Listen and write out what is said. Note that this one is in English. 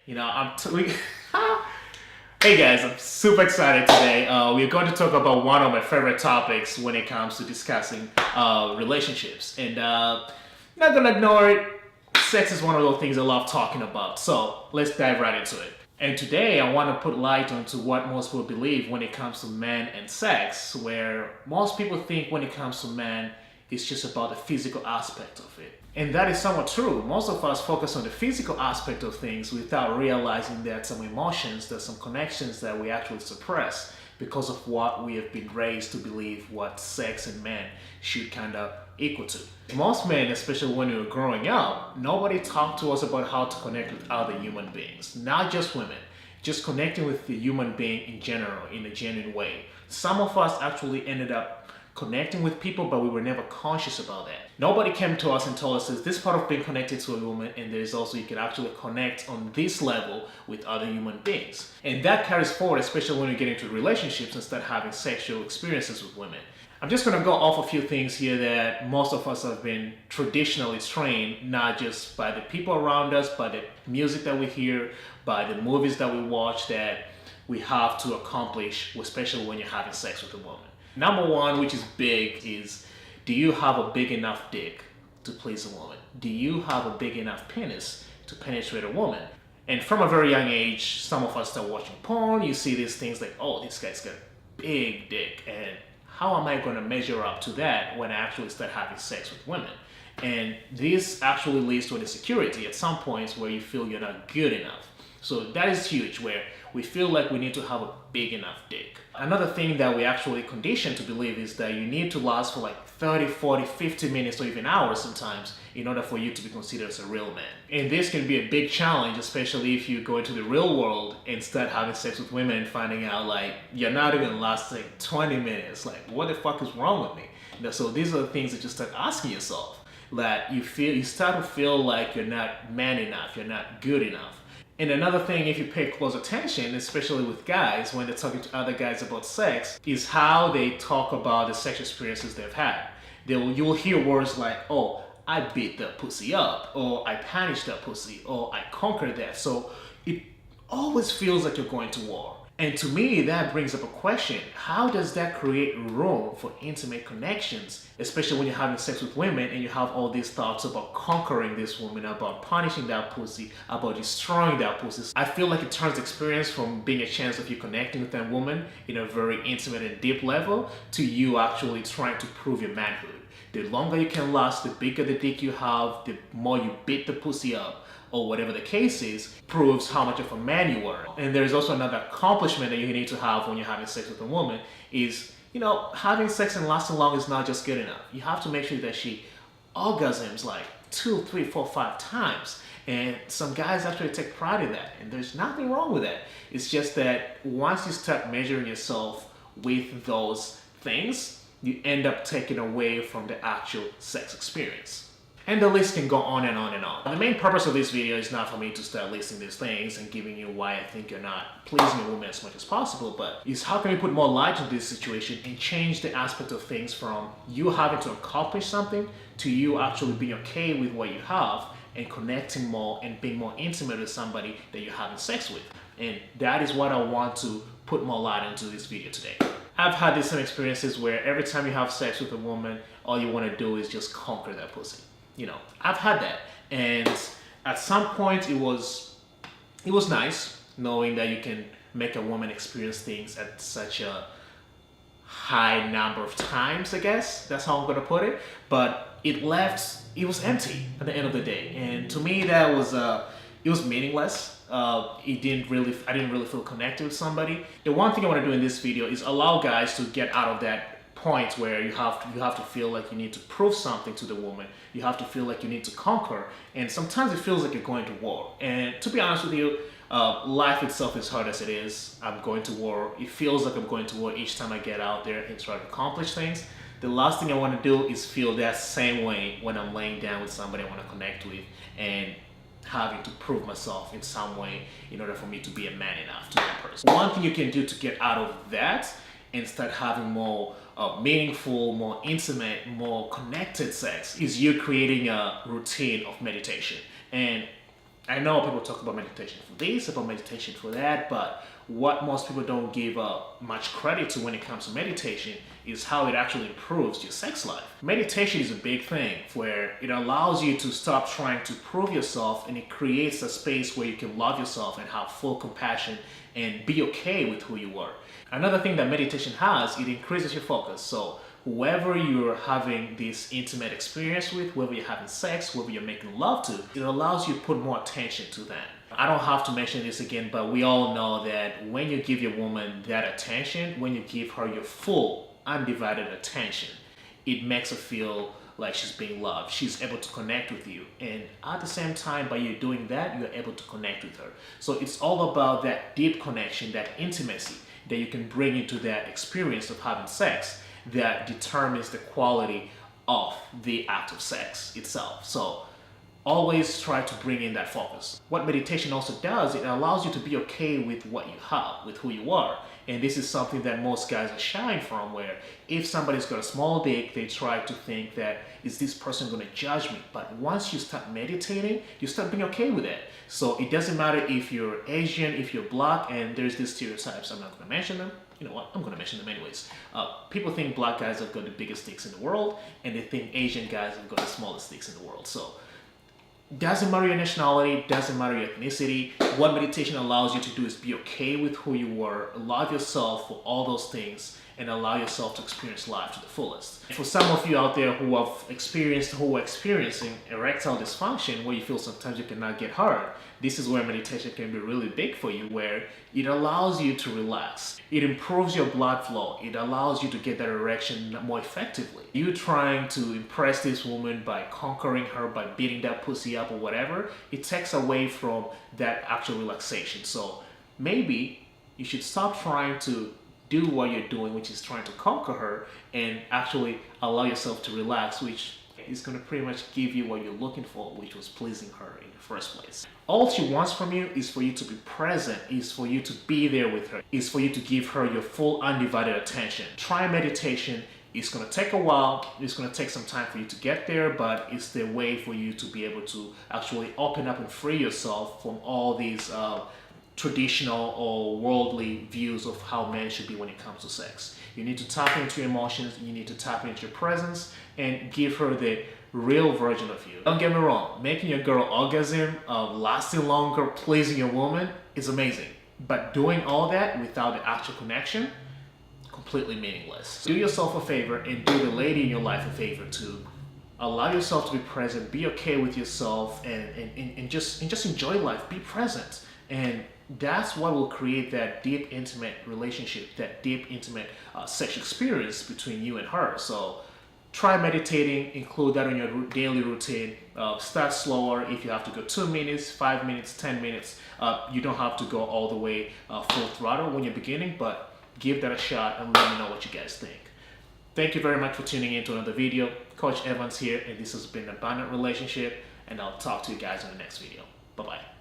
You know, Hey guys, I'm super excited today. We're going to talk about one of my favorite topics when it comes to discussing relationships. And not gonna ignore it, sex is one of those things I love talking about. So let's dive right into it. And today I want to put light onto what most people believe when it comes to men and sex, where most people think when it comes to men, it's just about the physical aspect of it. And that is somewhat true. Most of us focus on the physical aspect of things without realizing that some emotions, there's some connections that we actually suppress because of what we have been raised to believe what sex and men should kind of equal to. Most men, especially when we were growing up, nobody talked to us about how to connect with other human beings, not just women, just connecting with the human being in general, in a genuine way. Some of us actually ended up connecting with people, but we were never conscious about that. Nobody came to us and told us there's this part of being connected to a woman, and there's also you can actually connect on this level with other human beings. And that carries forward, especially when you get into relationships and start having sexual experiences with women. I'm just gonna go off a few things here that most of us have been traditionally trained, not just by the people around us, by the music that we hear, by the movies that we watch, that we have to accomplish, especially when you're having sex with a woman. Number one, which is big, is do you have a big enough dick to please a woman? Do you have a big enough penis to penetrate a woman? And from a very young age, some of us start watching porn. You see these things like, oh, this guy's got a big dick. And how am I going to measure up to that when I actually start having sex with women? And this actually leads to an insecurity at some points where you feel you're not good enough. So that is huge, where we feel like we need to have a big enough dick. Another thing that we actually conditioned to believe is that you need to last for like 30, 40, 50 minutes or even hours sometimes in order for you to be considered as a real man. And this can be a big challenge, especially if you go into the real world and start having sex with women and finding out like you're not even lasting 20 minutes. Like, what the fuck is wrong with me? So these are the things that you start asking yourself, that you start to feel like you're not man enough, you're not good enough. And another thing, if you pay close attention, especially with guys, when they're talking to other guys about sex, is how they talk about the sex experiences they've had. You'll hear words like, oh, I beat that pussy up, or I punished that pussy, or I conquered that. So it always feels like you're going to war. And to me, that brings up a question. How does that create room for intimate connections, especially when you're having sex with women and you have all these thoughts about conquering this woman, about punishing that pussy, about destroying that pussy? I feel like it turns the experience from being a chance of you connecting with that woman in a very intimate and deep level to you actually trying to prove your manhood. The longer you can last, the bigger the dick you have, the more you beat the pussy up, or whatever the case is, proves how much of a man you were. And there's also another accomplishment that you need to have when you're having sex with a woman is, having sex and lasting long is not just good enough. You have to make sure that she orgasms like 2, 3, 4, 5 times. And some guys actually take pride in that. And there's nothing wrong with that. It's just that once you start measuring yourself with those things, you end up taking away from the actual sex experience. And the list can go on and on and on. The main purpose of this video is not for me to start listing these things and giving you why I think you're not pleasing a woman as much as possible, but is how can we put more light into this situation and change the aspect of things from you having to accomplish something to you actually being okay with what you have and connecting more and being more intimate with somebody that you're having sex with. And that is what I want to put more light into this video today. I've had these same experiences where every time you have sex with a woman, all you want to do is just conquer that pussy. I've had that, and at some point it was nice knowing that you can make a woman experience things at such a high number of times, I guess that's how I'm gonna put it, but it was empty at the end of the day, and to me that was it was meaningless. I didn't really feel connected with somebody. The one thing I want to do in this video is allow guys to get out of that point where you have to feel like you need to prove something to the woman. You have to feel like you need to conquer, and sometimes it feels like you're going to war. And to be honest with you, life itself is hard as it is. I'm going to war. It feels like I'm going to war each time I get out there and try to accomplish things. The last thing I want to do is feel that same way when I'm laying down with somebody I want to connect with and having to prove myself in some way in order for me to be a man enough to that person. One thing you can do to get out of that and start having more meaningful, more intimate, more connected sex is you creating a routine of meditation. And I know people talk about meditation for this, about meditation for that, but what most people don't give much credit to when it comes to meditation is how it actually improves your sex life. Meditation is a big thing where it allows you to stop trying to prove yourself, and it creates a space where you can love yourself and have full compassion and be okay with who you are. Another thing that meditation has, it increases your focus. So whoever you're having this intimate experience with, whether you're having sex, whether you're making love to, it allows you to put more attention to them. I don't have to mention this again, but we all know that when you give your woman that attention, when you give her your full, undivided attention, it makes her feel like she's being loved. She's able to connect with you. And at the same time, by you doing that, you're able to connect with her. So it's all about that deep connection, that intimacy that you can bring into that experience of having sex that determines the quality of the act of sex itself. So always try to bring in that focus. What meditation also does, it allows you to be okay with what you have, with who you are. And this is something that most guys are shying from, where if somebody's got a small dick, they try to think that, is this person going to judge me? But once you start meditating, you start being okay with it. So it doesn't matter if you're Asian, if you're black, and there's these stereotypes. I'm not going to mention them. You know what? I'm going to mention them anyways. People think black guys have got the biggest dicks in the world, and they think Asian guys have got the smallest dicks in the world. So doesn't matter your nationality, doesn't matter your ethnicity. What meditation allows you to do is be okay with who you are, love yourself for all those things, and allow yourself to experience life to the fullest. For some of you out there who are experiencing erectile dysfunction, where you feel sometimes you cannot get hard, this is where meditation can be really big for you, where it allows you to relax. It improves your blood flow. It allows you to get that erection more effectively. You trying to impress this woman by conquering her, by beating that pussy up or whatever, it takes away from that actual relaxation. So maybe you should stop trying to do what you're doing, which is trying to conquer her, and actually allow yourself to relax, which is going to pretty much give you what you're looking for, which was pleasing her in the first place. All she wants from you is for you to be present, is for you to be there with her, is for you to give her your full undivided attention. Try meditation. It's going to take a while. It's going to take some time for you to get there, but it's the way for you to be able to actually open up and free yourself from all these traditional or worldly views of how men should be when it comes to sex. You need to tap into your emotions, you need to tap into your presence, and give her the real version of you. Don't get me wrong, making your girl orgasm, lasting longer, pleasing your woman is amazing. But doing all that without the actual connection, completely meaningless. Do yourself a favor and do the lady in your life a favor too. Allow yourself to be present, be okay with yourself, and just enjoy life, be present. And that's what will create that deep, intimate relationship, that deep, intimate sexual experience between you and her. So try meditating, include that in your daily routine. Start slower. If you have to go 2 minutes, 5 minutes, 10 minutes, you don't have to go all the way full throttle when you're beginning, but give that a shot and let me know what you guys think. Thank you very much for tuning in to another video. Coach Evans here, and this has been Abundant Relationship, and I'll talk to you guys in the next video. Bye-bye.